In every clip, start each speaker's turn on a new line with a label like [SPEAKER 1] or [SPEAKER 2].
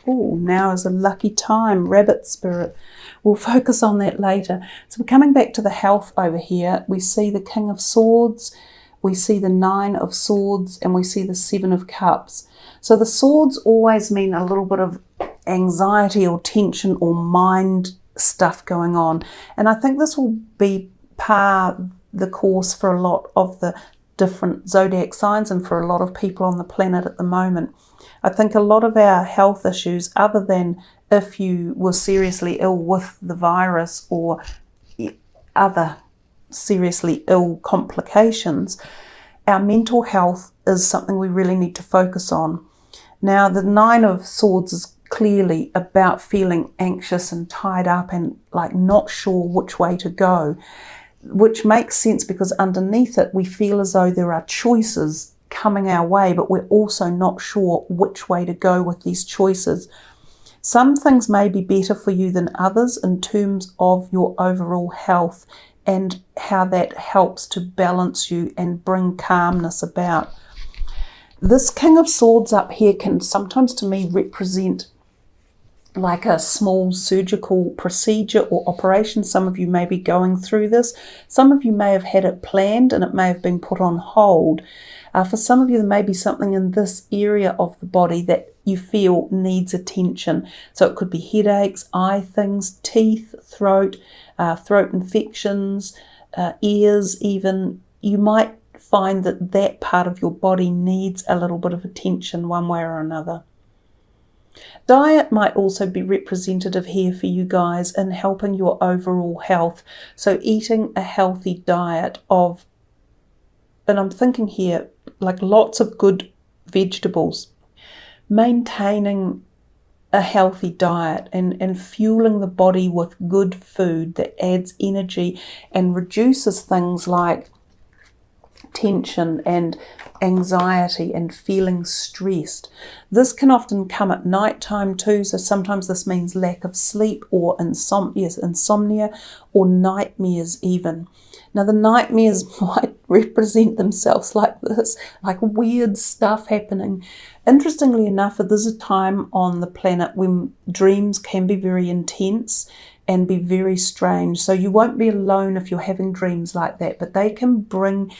[SPEAKER 1] Oh, now is a lucky time, rabbit spirit. We'll focus on that later. So we're coming back to the health over here. We see the King of Swords, we see the Nine of Swords, and we see the Seven of Cups. So the swords always mean a little bit of anxiety or tension or mind stuff going on. And I think this will be par the course for a lot of the different zodiac signs and for a lot of people on the planet at the moment. I think a lot of our health issues, other than if you were seriously ill with the virus or other seriously ill complications, our mental health is something we really need to focus on. Now, the Nine of Swords is clearly about feeling anxious and tied up and like not sure which way to go, which makes sense because underneath it we feel as though there are choices coming our way, but we're also not sure which way to go with these choices. Some things may be better for you than others in terms of your overall health and how that helps to balance you and bring calmness about. This King of Swords up here can sometimes to me represent like a small surgical procedure or operation. Some of you may be going through this. Some of you may have had it planned and it may have been put on hold. For some of you, there may be something in this area of the body that you feel needs attention. So it could be headaches, eye things, teeth, throat infections, ears even. You might find that that part of your body needs a little bit of attention one way or another. Diet might also be representative here for you guys in helping your overall health. So eating a healthy diet of, and I'm thinking here, like lots of good vegetables, maintaining a healthy diet and fueling the body with good food that adds energy and reduces things like tension and anxiety and feeling stressed. This can often come at night time too, so sometimes this means lack of sleep or insomnia or nightmares even. Now the nightmares might represent themselves like this, like weird stuff happening. Interestingly enough, there's a time on the planet when dreams can be very intense and be very strange. So you won't be alone if you're having dreams like that, but they can bring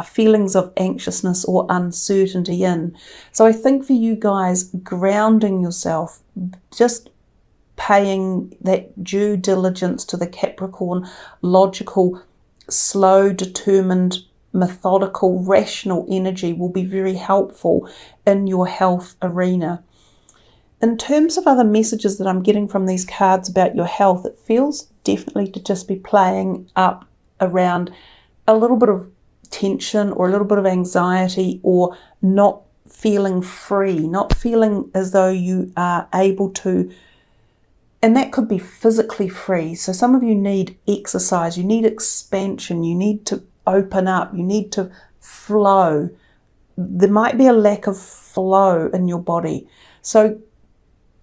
[SPEAKER 1] feelings of anxiousness or uncertainty in. So I think for you guys, grounding yourself, just paying that due diligence to the Capricorn, logical, slow, determined, methodical, rational energy will be very helpful in your health arena. In terms of other messages that I'm getting from these cards about your health, it feels definitely to just be playing up around a little bit of tension or a little bit of anxiety or not feeling free, not feeling as though you are able to, and that could be physically free. So some of you need exercise, you need expansion, you need to open up, you need to flow. There might be a lack of flow in your body. So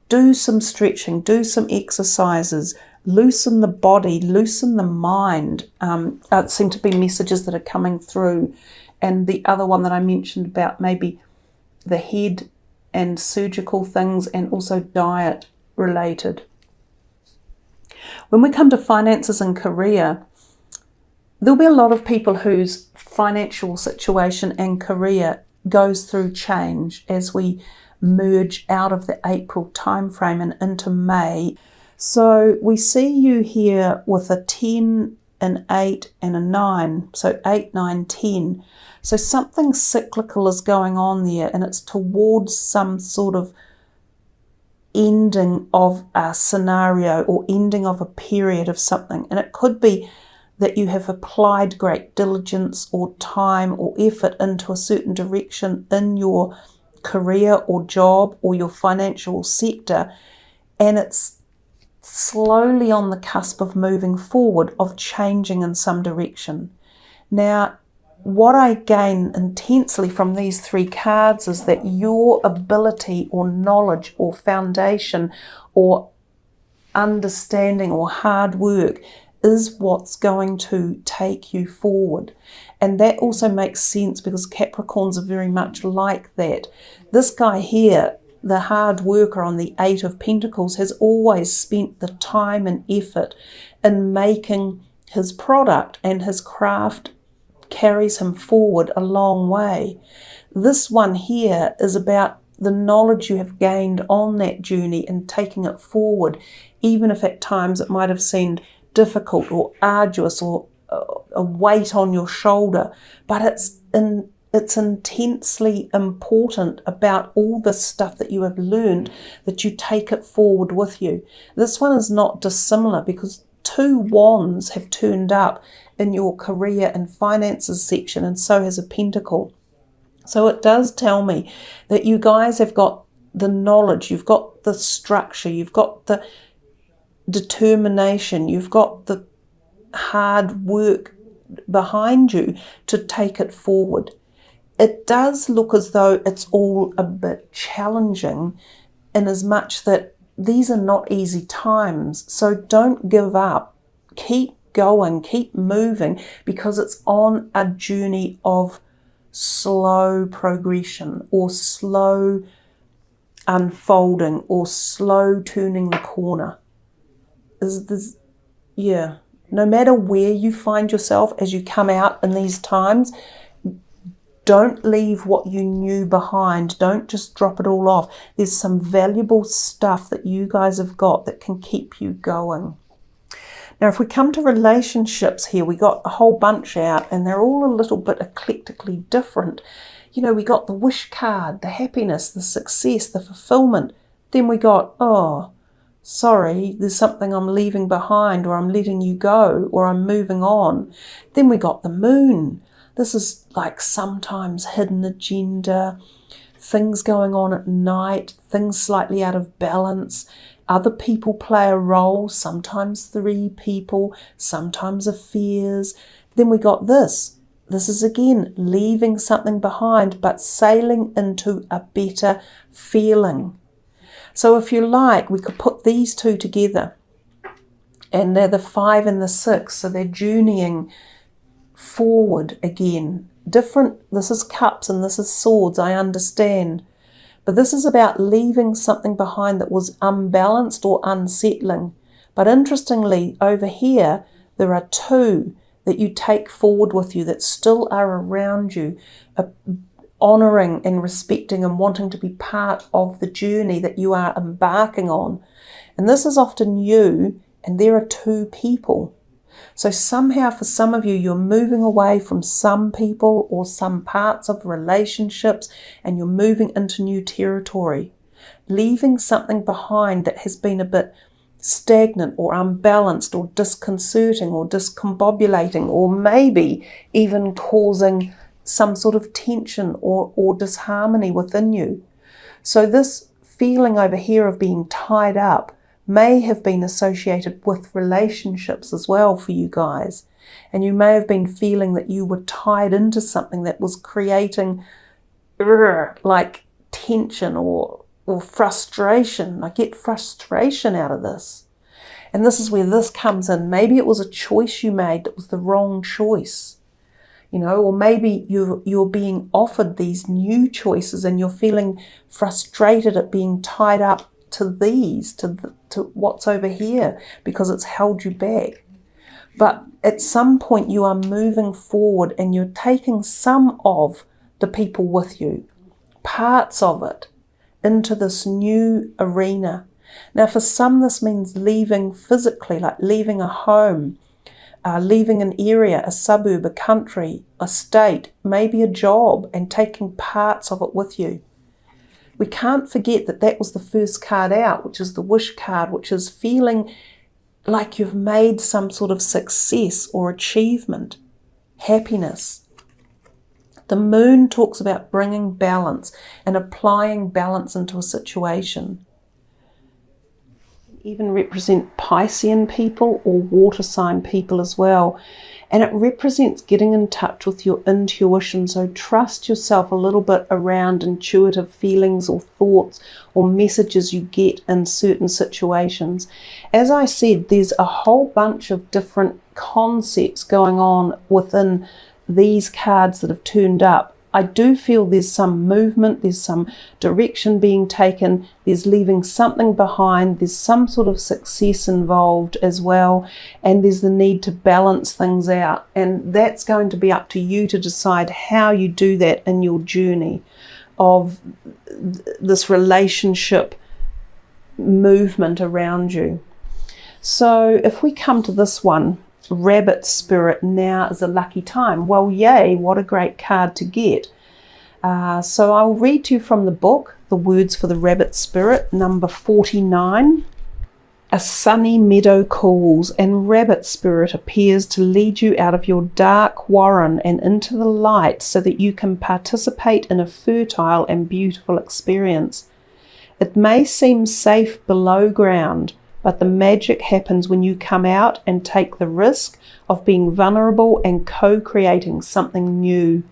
[SPEAKER 1] do some stretching, do some exercises, loosen the body, loosen the mind. It seem to be messages that are coming through. And the other one that I mentioned about maybe the head and surgical things and also diet related. When we come to finances and career, there'll be a lot of people whose financial situation and career goes through change as we merge out of the April timeframe and into May. So we see you here with a 10, an 8 and a 9. So 8, 9, 10. So something cyclical is going on there and it's towards some sort of ending of a scenario or ending of a period of something. And it could be that you have applied great diligence or time or effort into a certain direction in your career or job or your financial sector, and it's slowly on the cusp of moving forward, of changing in some direction. Now, what I gain intensely from these three cards is that your ability or knowledge or foundation or understanding or hard work is what's going to take you forward. And that also makes sense because Capricorns are very much like that. This guy here the hard worker on the Eight of Pentacles has always spent the time and effort in making his product, and his craft carries him forward a long way. This one here is about the knowledge you have gained on that journey and taking it forward, even if at times it might have seemed difficult or arduous or a weight on your shoulder. But it's intensely important about all the stuff that you have learned, that you take it forward with you. This one is not dissimilar, because 2 wands have turned up in your career and finances section, and so has a pentacle. So it does tell me that you guys have got the knowledge, you've got the structure, you've got the determination, you've got the hard work behind you to take it forward. It does look as though it's all a bit challenging, in as much that these are not easy times. So don't give up. Keep going, keep moving, because it's on a journey of slow progression, or slow unfolding, or slow turning the corner. No matter where you find yourself as you come out in these times, don't leave what you knew behind. Don't just drop it all off. There's some valuable stuff that you guys have got that can keep you going. Now, if we come to relationships here, we got a whole bunch out, and they're all a little bit eclectically different. You know, we got the wish card, the happiness, the success, the fulfillment. Then we got, oh, sorry, there's something I'm leaving behind, or I'm letting you go, or I'm moving on. Then we got the moon. This is like sometimes hidden agenda, things going on at night, things slightly out of balance. Other people play a role, sometimes 3 people, sometimes affairs. Then we got this. This is again leaving something behind, but sailing into a better feeling. So if you like, we could put these 2 together, and they're the 5 and the 6. So they're journeying forward again. Different, this is cups and this is swords, I understand. But this is about leaving something behind that was unbalanced or unsettling. But interestingly, over here, there are 2 that you take forward with you that still are around you, honouring and respecting and wanting to be part of the journey that you are embarking on. And this is often you, and there are 2 people. So somehow for some of you, you're moving away from some people or some parts of relationships, and you're moving into new territory, leaving something behind that has been a bit stagnant or unbalanced or disconcerting or discombobulating, or maybe even causing some sort of tension or disharmony within you. So this feeling over here of being tied up may have been associated with relationships as well for you guys. And you may have been feeling that you were tied into something that was creating like tension or frustration. I get frustration out of this. And this is where this comes in. Maybe it was a choice you made that was the wrong choice. You know, or maybe you're being offered these new choices and you're feeling frustrated at being tied up to these, to what's over here, because it's held you back. But at some point you are moving forward and you're taking some of the people with you, parts of it, into this new arena. Now for some this means leaving physically, like leaving a home, leaving an area, a suburb, a country, a state, maybe a job, and taking parts of it with you. We can't forget that that was the first card out, which is the wish card, which is feeling like you've made some sort of success or achievement, happiness. The moon talks about bringing balance and applying balance into a situation. Even represent Piscean people or water sign people as well. And it represents getting in touch with your intuition. So trust yourself a little bit around intuitive feelings or thoughts or messages you get in certain situations. As I said, there's a whole bunch of different concepts going on within these cards that have turned up. I do feel there's some movement, there's some direction being taken, there's leaving something behind, there's some sort of success involved as well, and there's the need to balance things out. And that's going to be up to you to decide how you do that in your journey of this relationship movement around you. So if we come to this one, Rabbit Spirit, now is a lucky time. Well, yay, what a great card to get. So I'll read to you from the book, The Words for the Rabbit Spirit, number 49. A sunny meadow calls, and Rabbit Spirit appears to lead you out of your dark warren and into the light so that you can participate in a fertile and beautiful experience. It may seem safe below ground, but the magic happens when you come out and take the risk of being vulnerable and co-creating something new.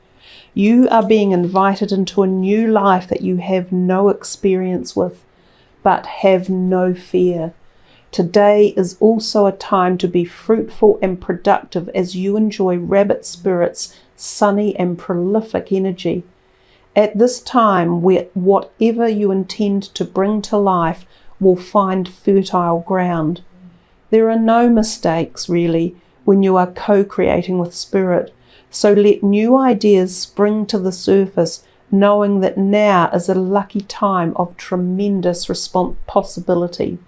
[SPEAKER 1] You are being invited into a new life that you have no experience with, but have no fear. Today is also a time to be fruitful and productive as you enjoy Rabbit Spirit's sunny and prolific energy. At this time, whatever you intend to bring to life will find fertile ground. There are no mistakes, really, when you are co-creating with Spirit. So let new ideas spring to the surface, knowing that now is a lucky time of tremendous possibility.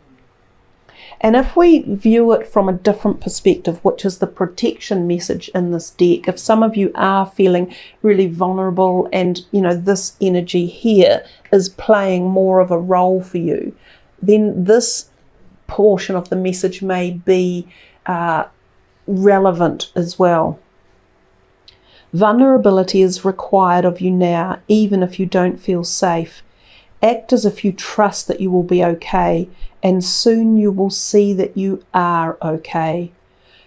[SPEAKER 1] And if we view it from a different perspective, which is the protection message in this deck, if some of you are feeling really vulnerable and, this energy here is playing more of a role for you, then this portion of the message may be relevant as well. Vulnerability is required of you now, even if you don't feel safe. Act as if you trust that you will be okay, and soon you will see that you are okay.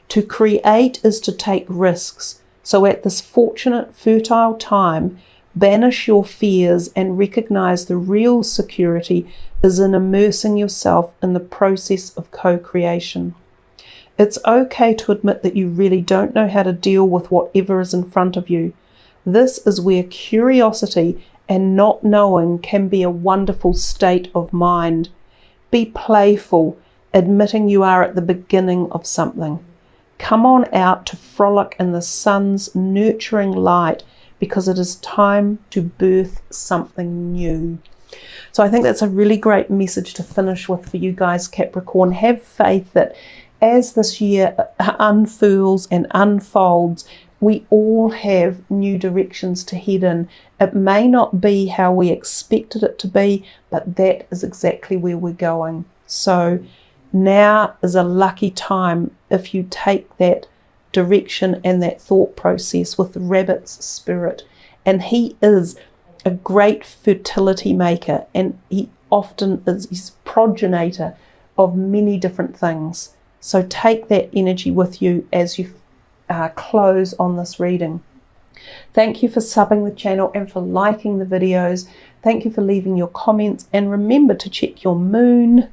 [SPEAKER 1] To create is to take risks, so at this fortunate, fertile time, banish your fears and recognize the real security is in immersing yourself in the process of co-creation. It's okay to admit that you really don't know how to deal with whatever is in front of you. This is where curiosity and not knowing can be a wonderful state of mind. Be playful, admitting you are at the beginning of something. Come on out to frolic in the sun's nurturing light, because it is time to birth something new. So I think that's a really great message to finish with for you guys, Capricorn. Have faith that as this year unfurls and unfolds, we all have new directions to head in. It may not be how we expected it to be, but that is exactly where we're going. So now is a lucky time if you take that direction and that thought process with the Rabbit's Spirit. And he is a great fertility maker, and he often is he's progenitor of many different things. So take that energy with you as you close on this reading. Thank you for subbing the channel and for liking the videos. Thank you for leaving your comments, and remember to check your moon,